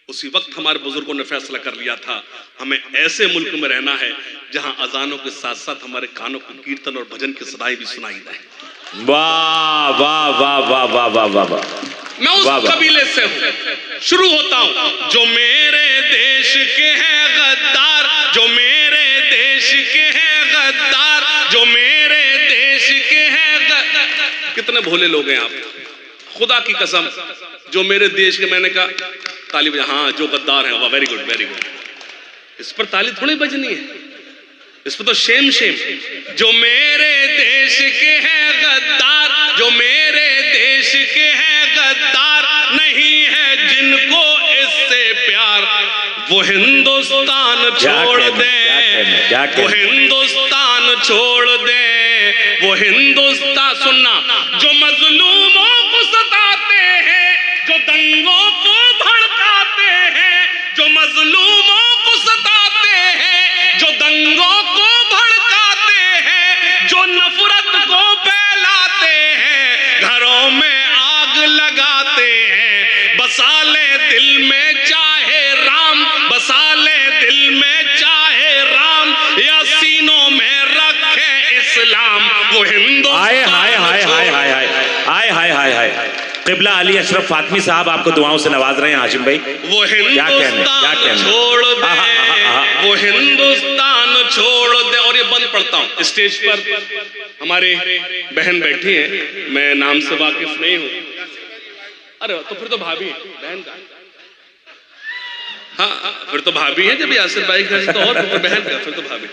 उसी वक्त हमारे बुजुर्गों ने फैसला कर लिया था हमें ऐसे मुल्क में रहना है जहां अजानों के साथ साथ हमारे कानों को कीर्तन और भजन की सदाएं भी सुनाई दें। वाह वाह वाह वाह वाह वाह वाह वाह। मैं उस कबीले से हूं, शुरू होता हूं। जो मेरे देश के हैं गद्दार, जो मेरे देश के हैं गद्दार, जो मेरे देश के हैं कितने भोले लोग हैं आप, खुदा की कसम। जो मेरे देश के, मैंने कहा ताली बजा, हाँ जो गद्दार हैं, वाह वेरी गुड वेरी गुड। इस पर ताली थोड़ी बजनी है, इस पर तो शेम शेम। जो मेरे देश के हैं गद्दार, जो मेरे देश के हैं गद्दार, नहीं है जिनको इससे प्यार, वो हिंदुस्तान छोड़ दे, वो हिंदुस्तान छोड़ दे, वो हिंदुस्तान। सुनना, जो मजलूमों को सताते हैं, जो दंगों को भड़काते हैं, जो मजलूमों को सताते हैं, जो दंगों को भड़काते हैं, जो नफरत को फैलाते हैं, घरों में आग लगाते हैं, बसा ले दिल में चाहे राम, बसा ले दिल में चाहे राम, या सीनों में रखे इस्लाम, वो हिंदुस्तान। हाय हाय हाय हाय हाय हाय हाय हाय हाय हाय। क़िबला अली अशरफ फातमी साहब आपको दुआओं से नवाज रहे हैं हाशिम भाई। वो हिंदुस्तान छोड़ दे, वो हिंदुस्तान छोड़ दे। और ये बंद पढ़ता हूं, स्टेज पर हमारे बहन बैठी हैं, मैं नाम से वाकिफ नहीं हूं। अरे तो फिर तो भाभी है बहन का, हाँ फिर तो भाभी है। जब यासिर भाई का तो और बहन का, फिर तो भाभी।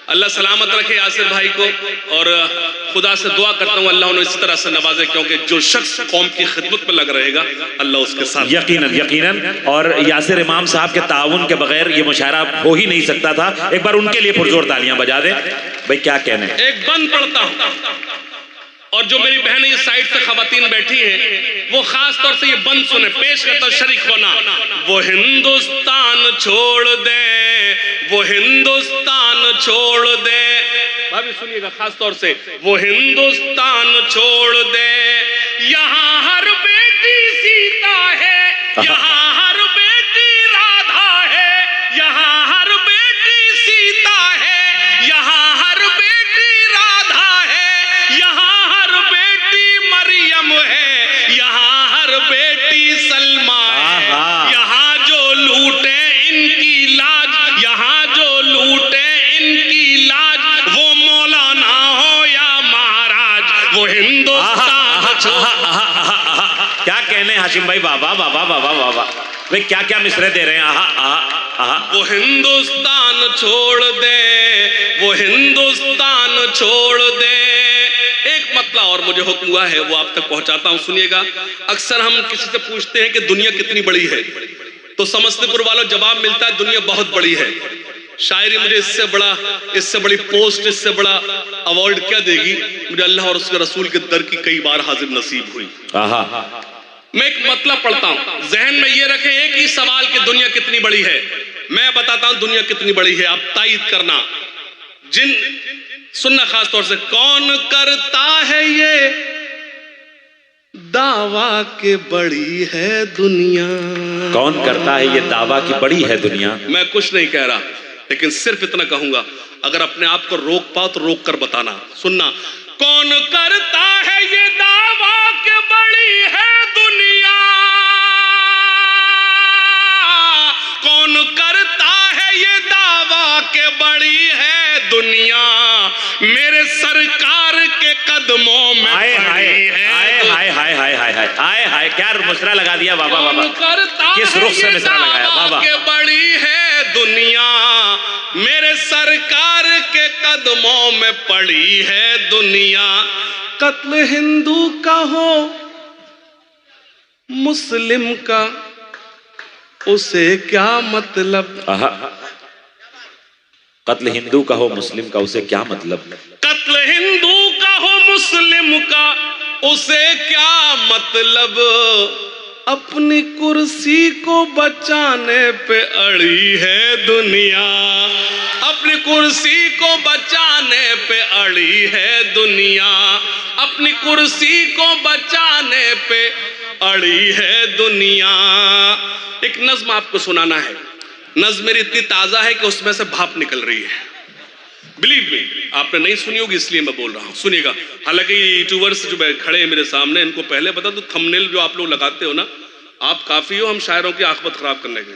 अल्लाह सलामत रखे यासिर भाई को, और खुदा से दुआ करता हूँ अल्लाह उन्हें इस तरह से नवाजे, क्योंकि जो शख्स कौम की खिदमत में लग रहेगा अल्लाह उसके साथ। यकीनन यकीनन। और यासिर इमाम साहब के ताउन के बगैर ये मुशायरा हो ही नहीं सकता था। एक बार उनके लिए पुरजोर तालियां बजा दे भाई। क्या कहने। एक बंद पढ़ता हूँ, और जो मेरी बहन इस साइड से खवातीन बैठी हैं वो खास तौर से ये बंद सुने, पेश करता हूं शरीक होना। वो हिंदुस्तान छोड़ दे, वो हिंदुस्तान छोड़ दे, भाभी सुनिएगा खास तौर से। वो हिंदुस्तान छोड़ दे, यहाँ हर बेटी सीता है, यहाँ हर बेटी राधा है, यहाँ हर बेटी सीता है, यहाँ हर बेटी राधा है, यहाँ मरियम है, यहाँ हर बेटी सलमा है, यहाँ जो लूटे इनकी लाज, यहाँ जो लूटे इनकी लाज, वो मौलाना हो या महाराज, वो हिंदुस्तान। क्या कहने हाशिम भाई, बाबा बाबा बाबा बाबा वे क्या क्या मिसरे दे रहे हैं। आहा आहा आहा। वो हिंदुस्तान छोड़ दे, वो हिंदुस्तान छोड़ दे। एक मतला और मुझे हुक्म हुआ है वो आप तक पहुंचाता हूं, सुनिएगा। अक्सर हम किसी से पूछते हैं कि दुनिया कितनी बड़ी है, तो समस्तीपुर वालों जवाब मिलता है दुनिया बहुत बड़ी है। शायरी मुझे इससे बड़ी पोस्ट, इससे बड़ा अवार्ड क्या देगी। मुझे अल्लाह और उसके रसूल के दर की कई बार हाजिर नसीब हुई। मैं एक मतलब पढ़ता हूं, जहन में ये रखें एक ही सवाल कि दुनिया कितनी बड़ी है। मैं बताता हूं दुनिया कितनी बड़ी है, आप तायद करना। सुनना खास तौर से, कौन करता है ये दावा के बड़ी है दुनिया, कौन करता है ये दावा की बड़ी है दुनिया। मैं कुछ नहीं कह रहा, लेकिन सिर्फ इतना कहूंगा, अगर अपने आप को रोक पाओ तो रोक कर बताना। सुनना, कौन करता है ये दावा के बड़ी है दुनिया, कौन करता है ये दावा के बड़ी है दुनिया, मेरे सरकार के कदमों में हाय हाय हाय हाय हाय हाय हाय हाय हाय हाय। क्या मुसरा लगा दिया बाबा बाबा, किस रुख से मिसरा लगाया बाबा। के बड़ी है दुनिया, मेरे सरकार के कदमों में पड़ी है दुनिया। कत्ल हिंदू का हो मुस्लिम का, उसे क्या मतलब। कत्ल हिंदू का हो मुस्लिम का, उसे क्या मतलब। कत्ल हिंदू का हो मुस्लिम का, उसे क्या मतलब। अपनी कुर्सी को बचाने पे अड़ी है दुनिया, अपनी कुर्सी को बचाने पे अड़ी है दुनिया, अपनी कुर्सी को बचाने पे अड़ी है दुनिया। एक नज्म आपको सुनाना है। नज्म मेरी इतनी ताजा है कि उसमें से भाप निकल रही है। बिलीव मी, आपने नहीं सुनी होगी इसलिए मैं बोल रहा हूं, सुनिएगा। हालांकि यूट्यूबर्स जो खड़े हैं मेरे सामने, इनको पहले बता दो, थंबनेल जो आप लोग लगाते हो ना, आप काफी हो हम शायरों की आखिरत खराब करने के।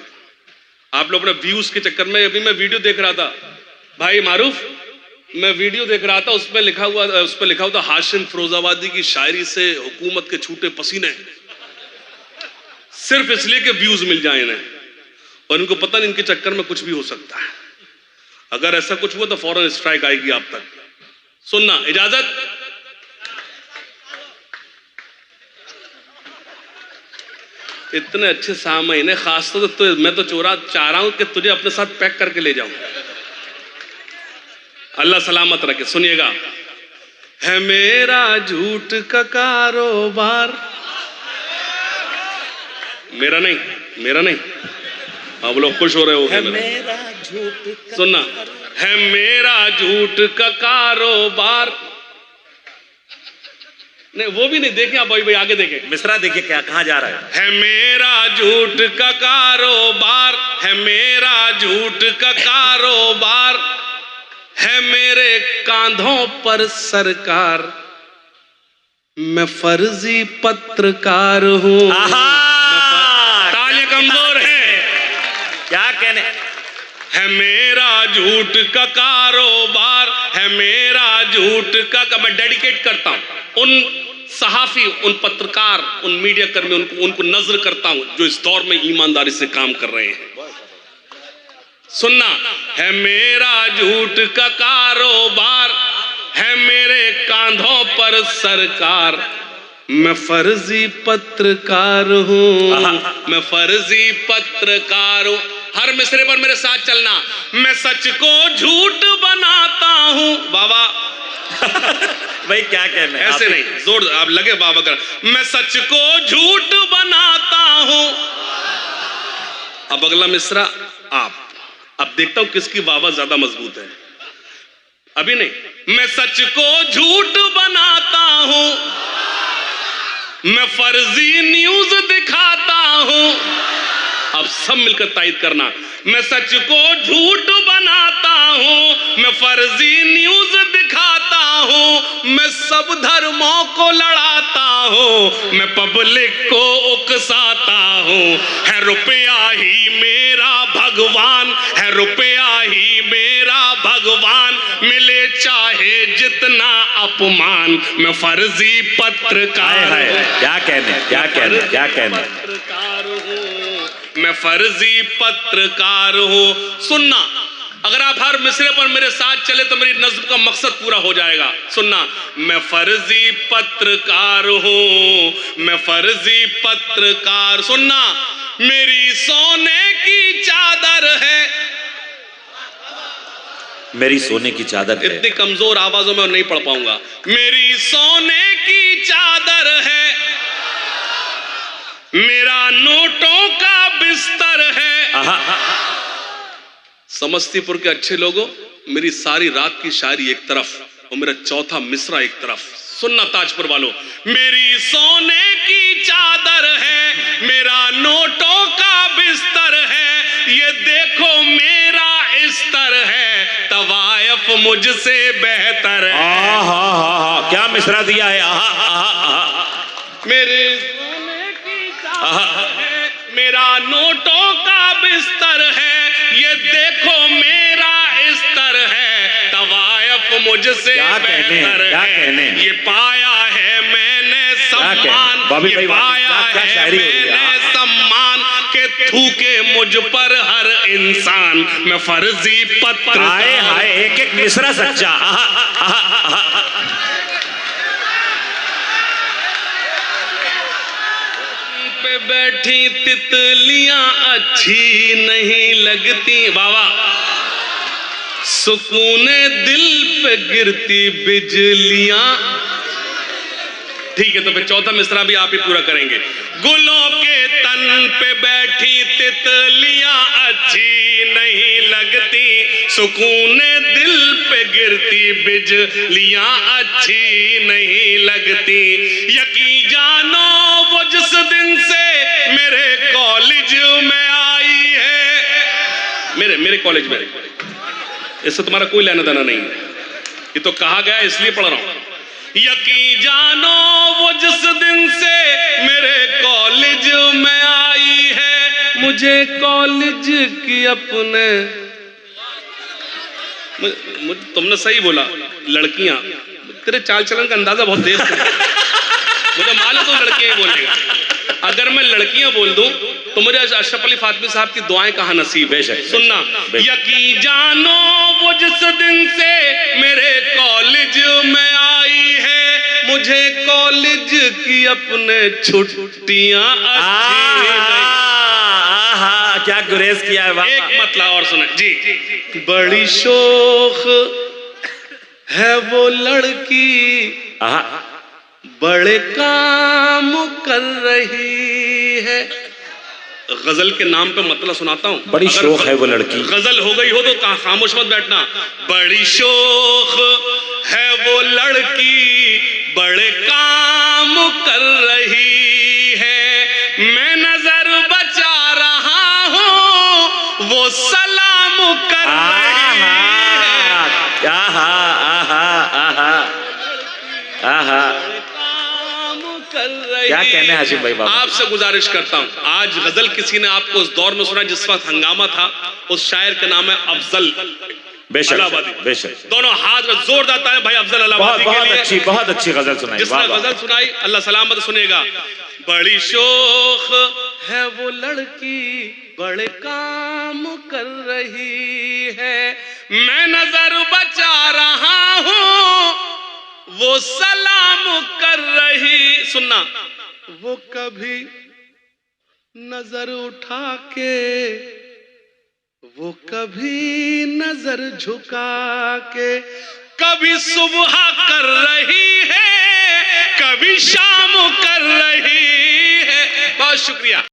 आप लोग अपने व्यूज के चक्कर में, अभी मैं वीडियो देख रहा था भाई मारूफ, मैं वीडियो देख रहा था, उस पर लिखा हुआ था हाशिम फिरोजाबादी की शायरी से हुकूमत के छूटे पसीने, सिर्फ इसलिए कि व्यूज मिल जाए इन्हें, और इनको पता नहीं इनके चक्कर में कुछ भी हो सकता है। अगर ऐसा कुछ हुआ तो फौरन स्ट्राइक आएगी आप तक। सुनना, इजाजत। इतने अच्छे सामईन है, खासतौर से तो मैं तो चाह रहा हूं कि तुझे अपने साथ पैक करके ले जाऊं। अल्लाह सलामत रखे। सुनिएगा। है मेरा झूठ का कारोबार, मेरा नहीं, आप लोग खुश हो रहे हो। मेरा झूठ, सुनना, है मेरा झूठ का कारोबार। नहीं, वो भी नहीं देखे आप भाई आगे देखें। मिसरा देखिए क्या कहां जा रहा है। मेरा झूठ का कारोबार, है मेरा झूठ का कारोबार, है मेरे कांधों पर सरकार, मैं फर्जी पत्रकार हूं। तालियां कमजोर है, क्या कहने। है मेरा झूठ का कारोबार, है मेरा झूठ का मैं डेडिकेट करता हूं उन सहाफी, उन पत्रकार, उन मीडिया कर्मी, उनको नजर करता हूं जो इस दौर में ईमानदारी से काम कर रहे हैं। सुनना, है मेरा झूठ का कारोबार, है मेरे कांधों पर सरकार, मैं फर्जी पत्रकार हूं, मैं फर्जी पत्रकार हूं। हर मिसरे पर मेरे साथ चलना। मैं सच को झूठ बनाता हूं। बाबा भाई क्या कहना है, ऐसे नहीं, जोर आप लगे बाबा कर। मैं सच को झूठ बनाता हूं। अब अगला मिसरा आप। अब देखता हूं किसकी वावा ज्यादा मजबूत है। अभी नहीं। मैं सच को झूठ बनाता हूं, मैं फर्जी न्यूज दिखाता हूं। अब सब मिलकर तायद करना। मैं सच को झूठ बनाता हूं, मैं फर्जी न्यूज दिखाता हूं, मैं सब धर्मों को लड़ाता हूं, मैं पब्लिक को उकसाता हूं। है रुपया ही मेरा भगवान, है रुपया ही मेरा भगवान, मिले चाहे जितना अपमान, मैं फर्जी पत्रकार हूं। क्या कहने, क्या कहने, क्या कहने। पत्रकार हूं, मैं फर्जी पत्रकार हूं। सुनना, अगर आप हर मिसरे पर मेरे साथ चले तो मेरी नज्म का मकसद पूरा हो जाएगा। सुनना, मैं फर्जी पत्रकार हूं, मैं फर्जी पत्रकार। सुनना, मेरी सोने की चादर है, मेरी सोने की चादर है। इतनी कमजोर आवाजों में नहीं पढ़ पाऊंगा। मेरी सोने की चादर है, मेरा नोटों का बिस्तर है। समस्तीपुर के अच्छे लोगों, मेरी सारी रात की शायरी एक तरफ और मेरा चौथा मिसरा एक तरफ। सुनना ताजपुर वालों, मेरी सोने की चादर है, मेरा नोटों का बिस्तर है, ये देखो मेरा इस्तर है, तवायफ मुझसे बेहतर है। क्या मिसरा दिया है। मेरे सोने की चादर है, मेरा नोटों का बिस्तर है, ये देखो मेरा इस्तर है, तवायफ मुझसे बेहतर है, ये पाया है मैंने सम्मान, ये पाया है मैंने सम्मान, के थूके मुझ पर हर इंसान, मैं फर्जी पत्र हाय हाय, एक एक मिसरा सच्चा। आहा, आहा, आहा। पे बैठी तितलियां अच्छी नहीं लगती, बाबा सुकून दिल पे गिरती बिजलियां। ठीक है, तो फिर चौथा मिसरा भी आप ही पूरा करेंगे। गुलों के तन पे बैठी तितलियां अच्छी नहीं लगती, सुकून दिल पे गिरती बिजलियां अच्छी नहीं लगती। यकीन जानो वो जिस दिन से मेरे कॉलेज में आई है, मेरे कॉलेज में, इससे तुम्हारा कोई लेना देना नहीं, ये तो कहा गया इसलिए पढ़ रहा हूं। यकीन जानो वो जिस दिन से मेरे कॉलेज में आई है, मुझे कॉलेज की अपने, तुमने सही बोला, लड़कियां, तेरे चाल चलन का अंदाजा बहुत तेज है, मुझे मालूम तो लड़कियां ही बोलेगा। अगर मैं लड़कियां बोल दूं तो मुझे अशरफ अली फातमी साहब की दुआएं कहां नसीब है। सुनना, यकीन जानो वो जिस दिन से मेरे कॉलेज में आई है, मुझे कॉलेज की अपने छुट्टियां क्या गुरेज किया है। एक मतला और सुने जी, बड़ी शोख है वो लड़की, बड़े काम कर रही है। गजल के नाम पे मतलब सुनाता हूं, बड़ी शोख है वो लड़की, गजल हो गई हो तो खामोश मत बैठना। बड़ी शोख है वो लड़की, बड़े काम कर रही है, मैं नजर बचा रहा हूं, वो सलाम कर रही है। आहा आहा आहा आहा, क्या कहने हाशिम भाई बाबा। आपसे गुजारिश करता हूं, आज गजल किसी ने आपको उस दौर में सुना जिस वक्त हंगामा था, उस शायर का नाम है अफजल अलाहाबादी। बेशक दोनों हाथ में जोरदार तालियां भाई अफजल अलाहाबादी के लिए। बहुत अच्छी गजल सुनाई, जिसने गजल सुनाई अल्लाह सलामत सुनेगा। बड़ी शोख है वो लड़की, बड़े काम कर रही है, मैं नजर बचा रहा हूं, वो सलाम कर रही। सुनना, वो कभी नजर उठा के, वो कभी नजर झुका के, कभी सुबह कर रही है, कभी शाम कर रही है। बहुत शुक्रिया।